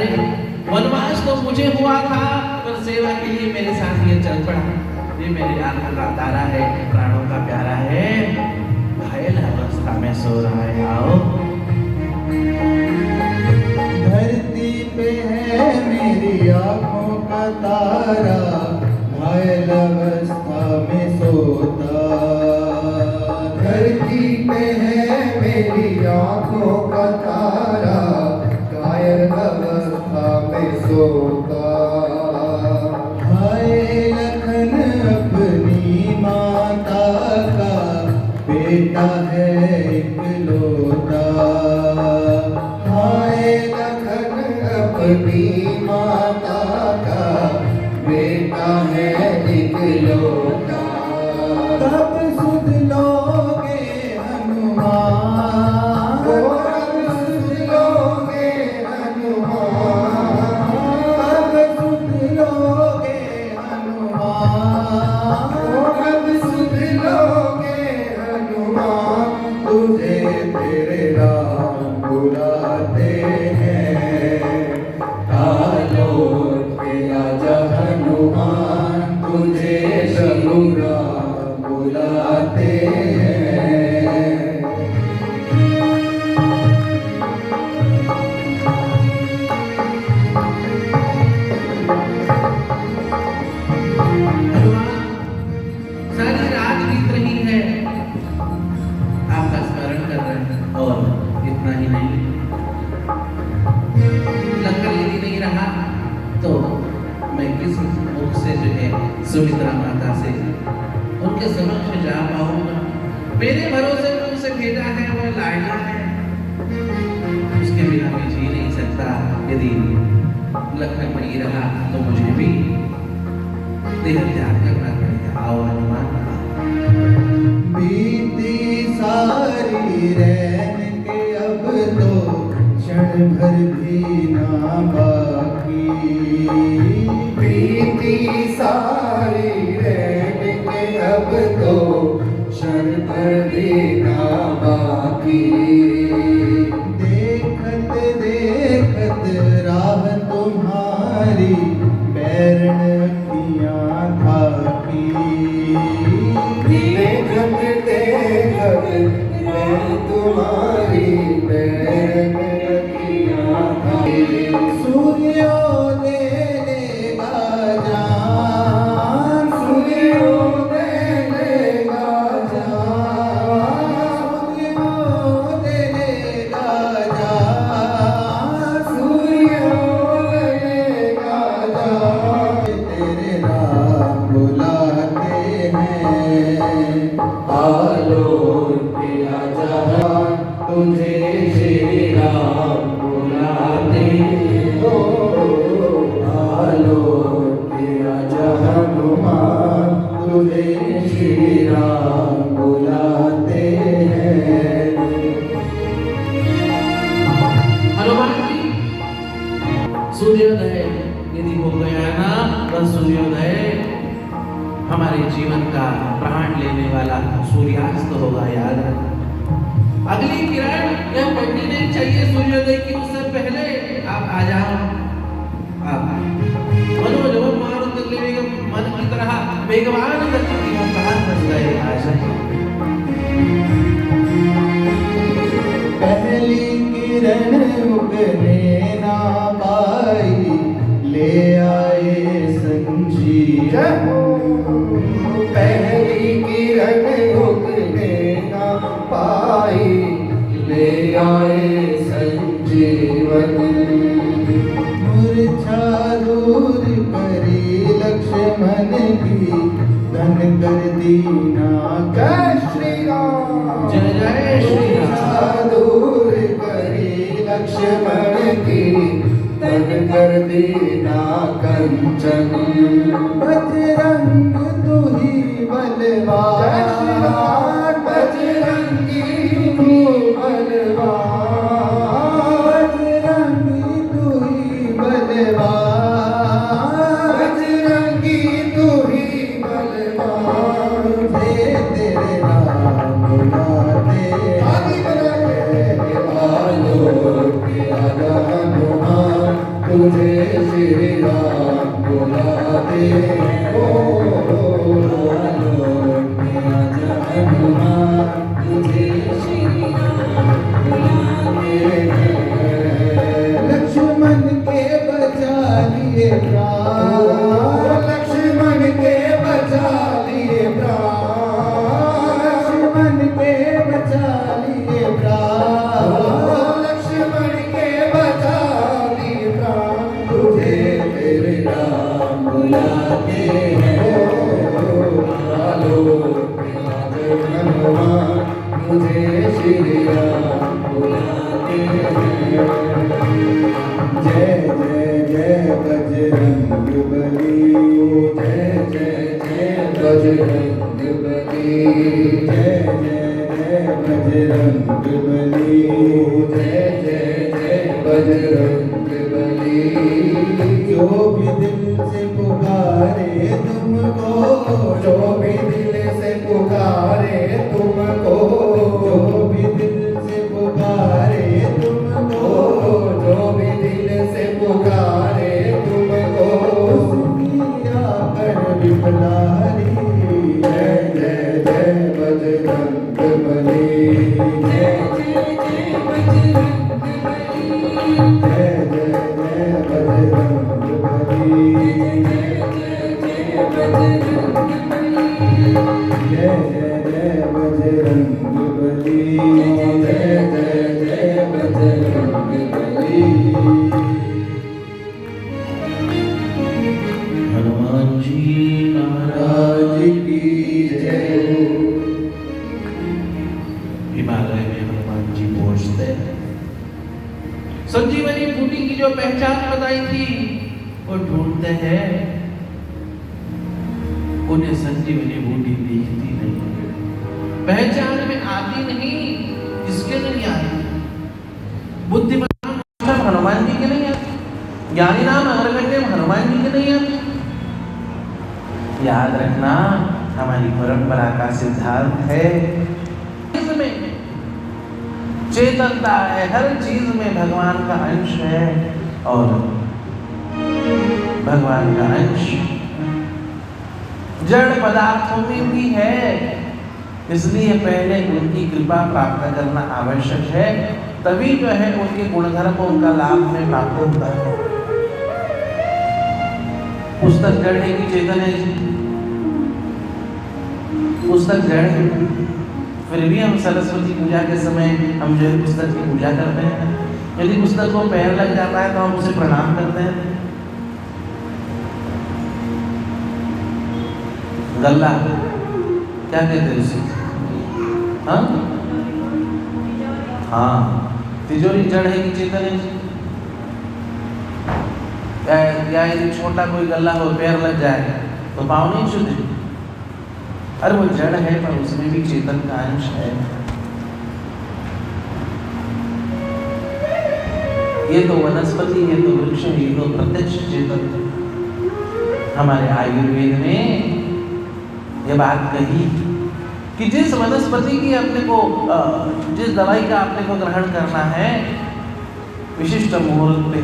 अरे वनवास तो मुझे हुआ था, पर सेवा के लिए मेरे साथ ये चल पड़ा। ये मेरे आंखों का तारा है, प्राणों का प्यारा है, घायल अवस्था में सो रहा है। आओ। धरती पे है मेरी आंखों का तारा, घायल अवस्था में सोता। धरती पे है मेरी आंखों का तारा, घायल अवस्था में सोता। हाय लखन अपनी माता का बेटा है इकलौता। हाय लखन अपनी माता का बेटा है इकलौता। तब सुध लोगे हनुमान, तब सुध लोगे हनुमान, तब सुध लोगे हनुमान, तब सुध लोगे हनुमान। तुझे तेरे राम बुलाते हैं, आलोक के आजा हनुमान, तुझे प्रभु राम बुलाते हैं। सारी रात बीत रही है, आपका स्मरण कर रहे हैं। और इतना ही नहीं, लंका यदि नहीं रहा तो मैं किस मुख से जो है सुमित्रा माता से उनके समक्ष जा पाऊंगा। मेरे भरोसे में उसे भेजा है, वह लाडला है, उसके बिना मैं जी नहीं सकता। यदि लखन नहीं रहा तो मुझे भी देह त्याग करना पड़ेगा। आओ हनुमान। बीती सारी रैन के अब तो क्षण भर भी ना बाकी। बीती सारी रैन के अब तो क्षण भर भी ना बाकी। देखत देखत राह तुम्हारी बैरण अखियाँ थाकी। देखत देखत मैं तुम्हारी बैरण अखियाँ थाकी। सूर्योदय लेगा जान, सूर्योदय लेगा जान, सूर्योदय लेगा जान, सूर्योदय लेगा जान। तेरे नाम बुलाते हैं, आलोक के आजा, तुझे श्री राम बुलाते हो। आलोक के आजा हनुमान, तुझे श्री राम बुलाते हैं। हनुमान जी, सूर्योदय यदि हो गया ना, तो सूर्योदय हमारे जीवन का प्राण लेने वाला सूर्यास्त होगा। याद रखना, अगली किरण यह पड़नी नहीं चाहिए सूर्योदय की, उससे पहले आप आ जाओ। आप मनोजवन मारुत लेवेगम, मन की तरह वेगवान गति की ओंकार बस गए। आ जाए। पहली किरण उगने ना पाई, ले आए संजीवन। पहली किरण उगने ना पाई, ले आए संजीवन। मूर्छा दूर करी लक्ष्मण की, धन कर दीना जय श्री राम। जय जय श्री राम। दूर करी लक्ष्मण की, धन कर दीना कंचन। बजरंग तू ही बलवान, बजरंगी तू बलवान, बजरंगी तू ही बलवान, बजरंगी तू ही बलवान। तेरे नाम बुलाते आलोक के आजा हनुमान, तुझे श्री राम बुलाते हो आलोक में आजा हनुमान तुझे श्री राम बुलाते हैं लक्ष्मण के बचा लिए प्राण लक्ष्मण के बचा लिए प्राण लक्ष्मण के बचा लिए प्राण लक्ष्मण के बचा लिए प्राण तुझे तेरे राम बुलाते हैं आलोक में आजा हनुमान तुझे श्री राम बुलाते हैं जय जय जय बजरंग बली जय जय जय बजरंग बली जय जय जय बजरंग बली जय जय जय बजरंग बली जो भी दिल से पुकारे तुमको जो भी दिल से पुकारे तुमको जो भी दिल से पुकारे तुमको जो भी दिल से पुकारे तुमको उसकी आकर विपलारी जय जय जय बजरंग बली जय जय जय बजरंग बली जय जय जय बजरंग बली जय जय जय बजरंग बली जय जय जय बजरंग बली हनुमान जी महाराज की जय हिमालय में हनुमान जी पहुंचते हैं। संजीवनी बूटी की जो पहचान बताई थी वो ढूंढते हैं, उन्हें संजीवनी बूटी दिखती नहीं, पहचान में आती नहीं। किसके नहीं आती? बुद्धिमान हनुमान जी के नहीं आती, ज्ञानी नाम अग्रगण्य हनुमान जी के नहीं आती। याद रखना, हमारी परंपरा का सिद्धांत है इसमें चेतनता है, हर चीज में भगवान का अंश है और भगवान का अंश जड़ पदार्थों में भी है। इसलिए पहले उनकी कृपा प्राप्त करना आवश्यक है, तभी जो है उनके गुणधर्म को उनका लाभ में प्राप्त होता है। पुस्तक जड़ है कि चेतन है? पुस्तक जड़ है, फिर भी हम सरस्वती पूजा के समय हम जो है पुस्तक की पूजा करते हैं। यदि पुस्तक को पैर लग जाता है तो हम उसे प्रणाम करते हैं। गल्ला क्या कहते हैं उसे? हाँ हाँ, तिजोरी जड़ है कि चेतन है? या यदि छोटा कोई गल्ला हो, पैर लग जाए तो पाँव नहीं छूते? अरे वो जड़ है पर उसमें भी चेतन का अंश है। ये तो वनस्पति, ये तो वृक्ष, ये तो प्रत्यक्ष चेतन है। हमारे आयुर्वेद में ये बात कही कि जिस वनस्पति की अपने को, जिस दवाई का अपने को ग्रहण करना है, विशिष्ट मुहूर्त पे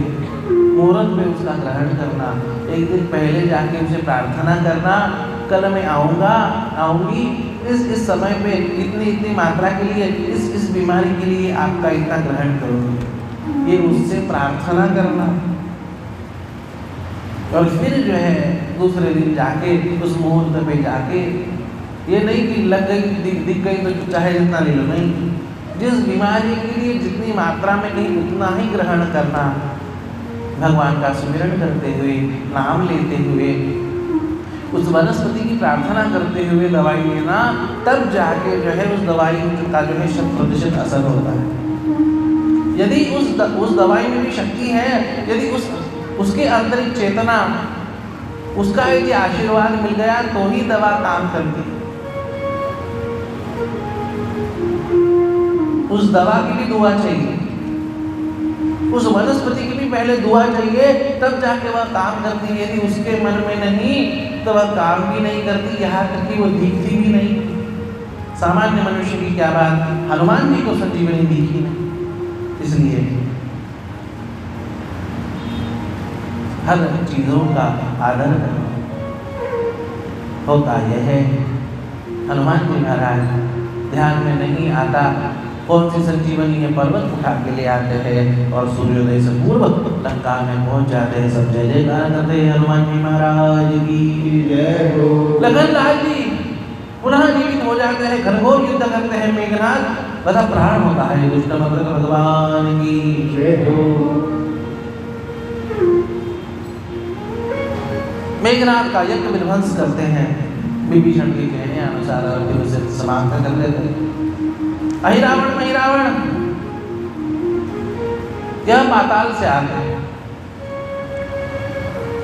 उसका ग्रहण करना, एक दिन पहले जाके उसे प्रार्थना करना, कल मैं आऊंगी इस समय पे इतनी मात्रा के लिए, इस बीमारी के लिए आपका इतना ग्रहण करूंगी, ये उससे प्रार्थना करना। और फिर जो है दूसरे दिन जाके उस मुहूर्त पे जाके, ये नहीं कि लग गई दिख गई तो चाहे जितना ले लो, नहीं, जिस बीमारी के लिए जितनी मात्रा में कहीं उतना ही ग्रहण करना, भगवान का स्मरण करते हुए, नाम लेते हुए, उस वनस्पति की प्रार्थना करते हुए दवाई लेना, तब जाके जो है उस दवाई का जो है 100% असर होता है। यदि उस दवाई में भी शक्ति है, यदि उसके आंतरिक चेतना, उसका यदि आशीर्वाद मिल गया तो ही दवा काम करती है। उस दवा की भी दुआ चाहिए, उस वनस्पति की भी पहले दुआ चाहिए, तब जाके वह काम करती है। यदि उसके मन में नहीं तो वह काम भी नहीं करती, यहाँ तक कि वो दिखती भी नहीं। सामान्य मनुष्य की क्या बात, हनुमान जी को संजीवनी दिखी नहीं। इसलिए हर चीज़ों का आदर करो। होता यह है, हनुमान जी महाराज ध्यान में नहीं आता कौन सी संजीवनी है, पर्वत उठा के ले आते हैं और सूर्योदय से पूर्व लंका में पहुंच जाते हैं। सब जय जयकार करते हैं हनुमान जी महाराज की जय हो। लखन लाल जी पुनः जीवित हो जाते हैं, घनघोर युद्ध करते हैं, मेघनाद बड़ा प्राण होता है। दुष्ट मदन भगवान की जय हो। मेघनाद का यज्ञ विध्वंस करते हैं, विभीषण के कहने अनुसार और फिर उसे समाप्त कर देते हैं। अहिरावण महिरावण यह पाताल से आते हैं,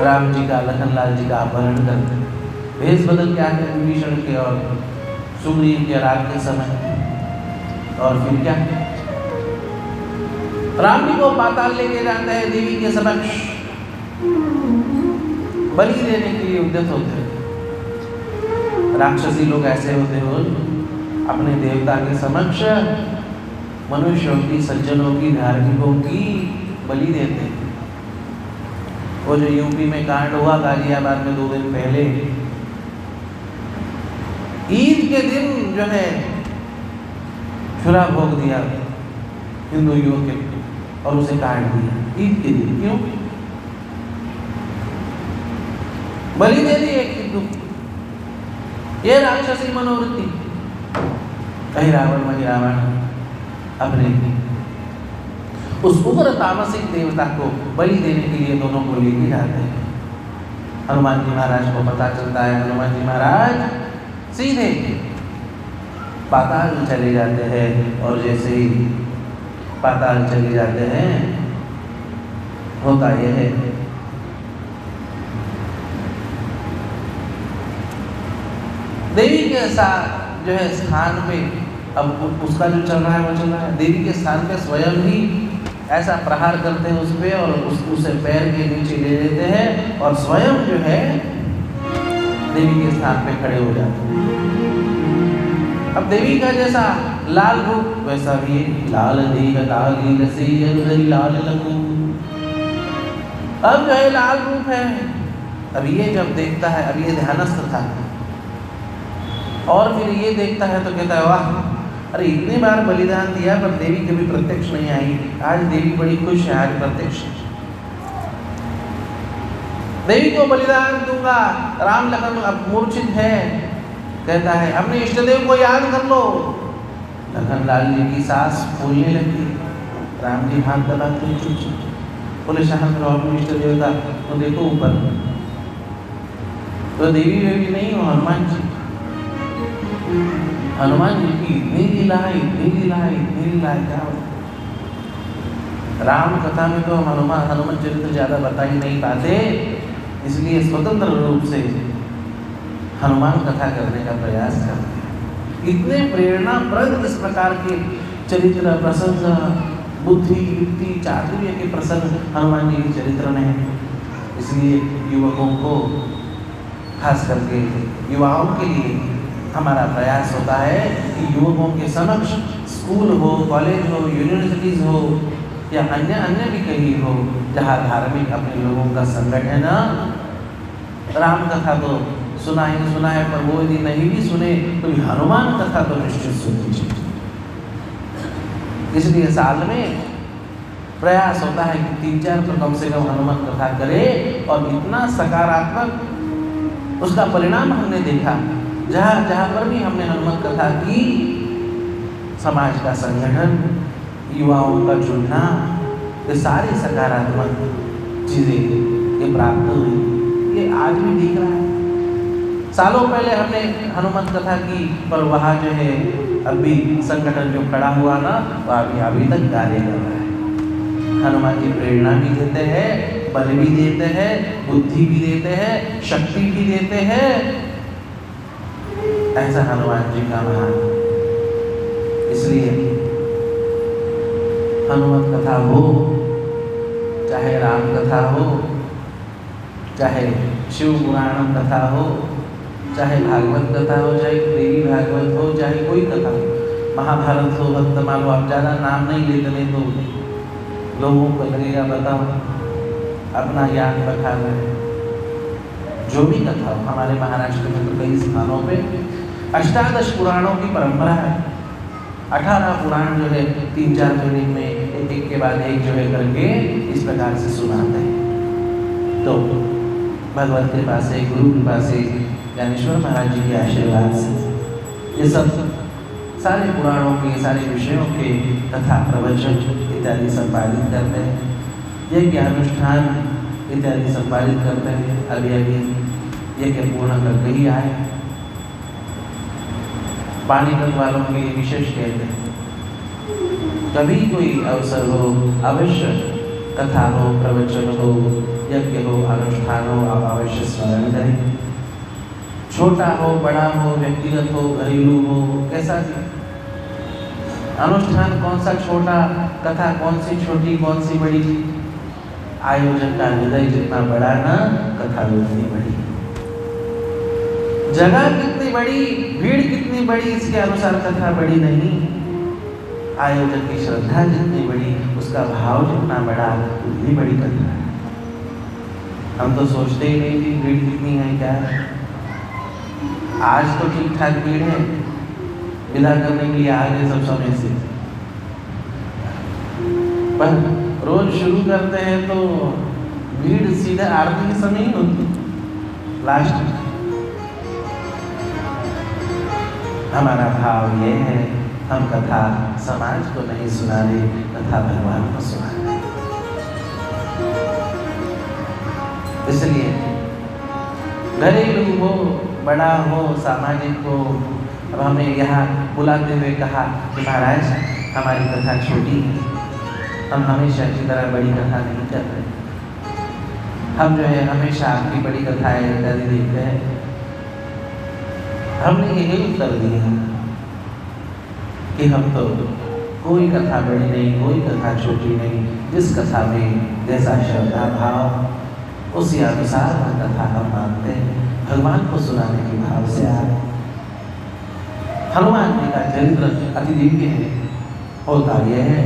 राम जी का लखनलाल जी का अपहरण करते हैं, भेष बदल के आते हैं विभीषण के और सुग्रीव के रात के समय। और फिर क्या, राम जी को पाताल लेके जाते हैं, देवी के समक्ष बलि देने के लिए उद्यत होते हैं। राक्षसी लोग ऐसे होते हो, अपने देवता के समक्ष मनुष्यों की, सज्जनों की, धार्मिकों की बलि देते हैं। वो जो यूपी में कांड हुआ गाजियाबाद में 2 दिन पहले, ईद के दिन जो है छुरा भोग दिया हिंदू युवक के और उसे काट दिया ईद के दिन। क्यों? बलि दे दी एक हिंदू। ये राक्षसी मनोवृत्ति। अहिरावण महिरावण अपने उस उग्र तामसिक देवता को बलि देने के लिए दोनों को लेके जाते हैं। हनुमान जी महाराज को पता चलता है, हनुमान जी महाराज सीधे पाताल चले जाते हैं और जैसे ही पाताल चले जाते हैं, होता यह है देवी के साथ जो है स्थान पे, अब उसका जो चल रहा है वो चल रहा है, देवी के स्थान पे स्वयं ही ऐसा प्रहार करते हैं उस पे और उसे पैर के नीचे ले लेते हैं और स्वयं जो है देवी के स्थान पे खड़े हो जाते हैं। अब देवी का जैसा लाल रूप वैसा भी लाल देह लाली रसी लाल लघु। अब जो है लाल रूप है। अब ये जब देखता है, अब ये ध्यानस्थ था और फिर ये देखता है तो कहता है वाह, अरे इतने बार बलिदान दिया पर देवी कभी प्रत्यक्ष नहीं आई, आज देवी बड़ी खुश है, आज प्रत्यक्ष देवी को बलिदान दूंगा। राम लखन अब मूर्छित है, कहता है अपने इष्ट देव को याद कर लो। लखनलाल जी की सांस फूलने लगी, राम जी हाथ दबाते चुप बोले शांत रहो, अपने इष्ट देवता तो देखो ऊपर, तो देवी वेवी नहीं हो, हनुमान जी। हनुमान जी की इतनी लीला है, इतनी लीला है, इतनी लीला है, क्या राम कथा में तो हम हनुमान चरित्र ज्यादा बता ही नहीं पाते, इसलिए स्वतंत्र रूप से हनुमान कथा करने का प्रयास करते हैं। इतने प्रेरणाप्रद इस प्रकार के चरित्र प्रसंग, बुद्धि युक्ति चातुर्य के प्रसंग हनुमान जी के चरित्र में है। इसलिए युवकों को, खास करके युवाओं के लिए हमारा प्रयास होता है कि युवकों के समक्ष स्कूल हो, कॉलेज हो, यूनिवर्सिटीज हो या अन्य भी कहीं हो जहाँ धार्मिक अपने लोगों का संगठन, राम कथा तो सुना है पर वो यदि नहीं भी सुने तो भी हनुमान कथा तो निश्चित सुननी चाहिए। इसलिए साल में प्रयास होता है कि 3-4 तो कम से कम हनुमान कथा करे और इतना सकारात्मक उसका परिणाम हमने देखा। जहाँ पर भी हमने हनुमान कथा की, समाज का संगठन, युवाओं का चुनना, ये सारी सकारात्मक चीज़ें ये प्राप्त हुई। ये आज भी दिख रहा है। सालों पहले हमने हनुमान कथा की पर वहाँ जो है अभी संगठन जो खड़ा हुआ ना, वह अभी तक कार्य कर रहा है। हनुमान जी प्रेरणा भी देते हैं, बल भी देते हैं, बुद्धि भी देते हैं, शक्ति भी देते हैं। ऐसा हनुमान जी का महान। इसलिए हनुमान कथा हो, चाहे राम कथा हो, चाहे शिव पुराण कथा हो, चाहे भागवत कथा हो, चाहे देवी भागवत हो, चाहे कोई कथा हो, महाभारत हो, भक्तमाल हो, आप ज़्यादा नाम नहीं लेते, नहीं तो लोगों को लगेगा बताओ अपना ज्ञान बखान रहे हैं। जो भी कथा हो, हमारे महाराष्ट्र में तो कई स्थानों पे अष्टादश पुराणों की परंपरा है। 18 पुराण जो है 3-4 महीने में एक के बाद एक जो है करके इस प्रकार से सुनाते हैं। तो भगवत कृपा से, गुरु कृपा से, ज्ञानेश्वर महाराज जी के आशीर्वाद से ये सब सारे पुराणों के, सारे विषयों के कथा प्रवचन इत्यादि संपादित करते हैं। यज्ञ अनुष्ठान इत्यादि संपादित करते हैं। अभी यज्ञ पूर्ण करके ही आए। पानीपत वालों के लिए विशेष कहते हैं, कभी कोई अवसर हो अवश्य कथा हो, प्रवचन हो, यज्ञ हो, अनुष्ठान हो, आप अवश्य स्मरण करें। छोटा हो, बड़ा हो, व्यक्तिगत हो, घरेलू हो, कैसा भी अनुष्ठान, कौन सा छोटा, कथा कौन सी छोटी, कौन सी बड़ी, आयोजन का हृदय जितना बड़ा ना, कथा उतनी बड़ी। जगह कितनी बड़ी, भीड़ कितनी बड़ी, इसके अनुसार कथा बड़ी नहीं। आयोजन की श्रद्धा जितनी बड़ी, उसका भाव जितना बड़ा, उतनी बड़ी कथा है। हम तो सोचते ही नहीं कि भीड़ कितनी है क्या है। आज तो ठीक ठाक भीड़ है, विदा करने के लिए आ गए सब समय से, पर रोज शुरू करते हैं तो भीड़ सीधा आरती के समय ही होती लास्ट में। हमारा भाव ये है, हम कथा समाज को नहीं सुना रहे, कथा भगवान को सुना रहे। इसलिए घरेलू हो, बड़ा हो, सामाजिक हो। अब हमें यहाँ बुलाते हुए कहा कि महाराज हमारी कथा छोटी है, हम हमेशा की तरह बड़ी कथा नहीं कर रहे। हम जो है हमेशा आपकी बड़ी कथाएं इत्यादि देखते हैं। हमने यही उत्तर दिया कि हम तो कोई कथा बड़ी नहीं, कोई कथा छोटी नहीं। जिस कथा में जैसा श्रद्धा भाव, उसी अनुसार वह कथा हम मानते हैं। भगवान को सुनाने के भाव से आए। हनुमान जी का चरित्र अति दिव्य है। होता यह है,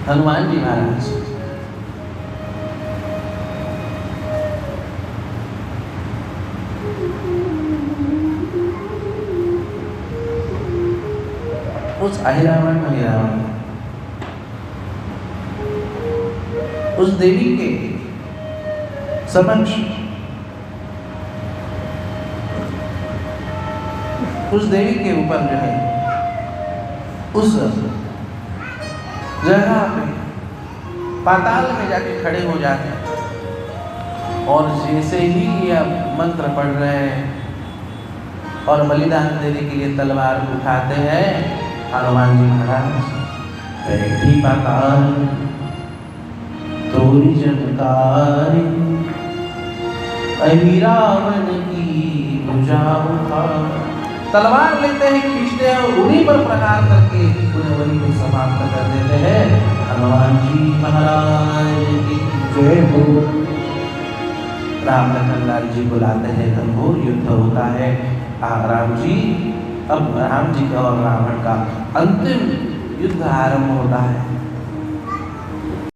हनुमान जी महाराज उस अहिरावण महिरावण उस देवी के समक्ष, उस देवी के ऊपर जो है उस जगह पे पाताल में जाके खड़े हो जाते हैं और जैसे ही यह मंत्र पढ़ रहे हैं और बलिदान देने के लिए तलवार उठाते हैं, हनुमान जी महाराज बैठी पाताल तोरी जनकारी, अहिरावण की भुजा उठा। तलवार लेते हैं, खींचते हैं और उन्हीं पर प्रहार करके उन्हें वहीं पे समाप्त कर देते हैं। हनुमान जी महाराज की जय हो। राम लखन लाल जी बुलाते हैं, घनघोर युद्ध होता है। राम जी, अब राम जी का और रावण का अंतिम युद्ध आरंभ होता है।